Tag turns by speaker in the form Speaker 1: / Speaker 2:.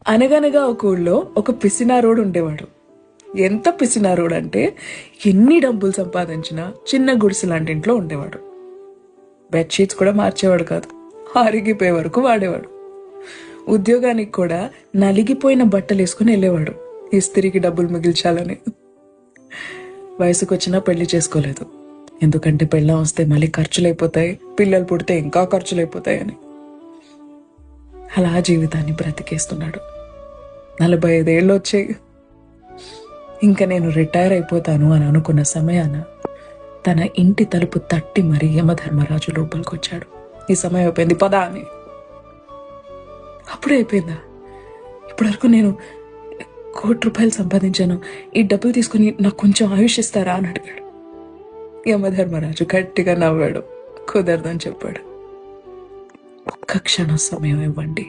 Speaker 1: అనగనగా ఒక ఊళ్ళో ఒక పిసినారోడు ఉండేవాడు. ఎంత పిసినారోడు అంటే ఎన్ని డబ్బులు సంపాదించినా చిన్న గుడిసె లాంటి ఇంట్లో ఉండేవాడు. బెడ్షీట్స్ కూడా మార్చేవాడు కాదు, అరిగిపోయే వరకు వాడేవాడు. ఉద్యోగానికి కూడా నలిగిపోయిన బట్టలు వేసుకుని వెళ్ళేవాడు, ఇస్త్రీకి డబ్బులు మిగిల్చాలని. వయసుకు వచ్చినా పెళ్లి చేసుకోలేదు, ఎందుకంటే పెళ్ళం వస్తే మళ్ళీ ఖర్చులైపోతాయి, పిల్లలు పుడితే ఇంకా ఖర్చులైపోతాయని. అలా జీవితాన్ని బ్రతికేస్తున్నాడు. 45 ఏళ్ళు వచ్చాయి. ఇంకా నేను రిటైర్ అయిపోతాను అని అనుకున్న సమయాన తన ఇంటి తలుపు తట్టి మరీ యమధర్మరాజు లోపలికి వచ్చాడు. ఈ సమయం అయిపోయింది, పదా అని. అప్పుడే అయిపోయిందా? ఇప్పటివరకు నేను ₹1,00,00,000 సంపాదించాను, ఈ డబ్బులు తీసుకుని నాకు కొంచెం ఆయుష్ ఇస్తారా అని అడిగాడు. యమధర్మరాజు గట్టిగా నవ్వాడు, కుదరదని చెప్పాడు. ఒక్క క్షణం సమయం ఇవ్వండి,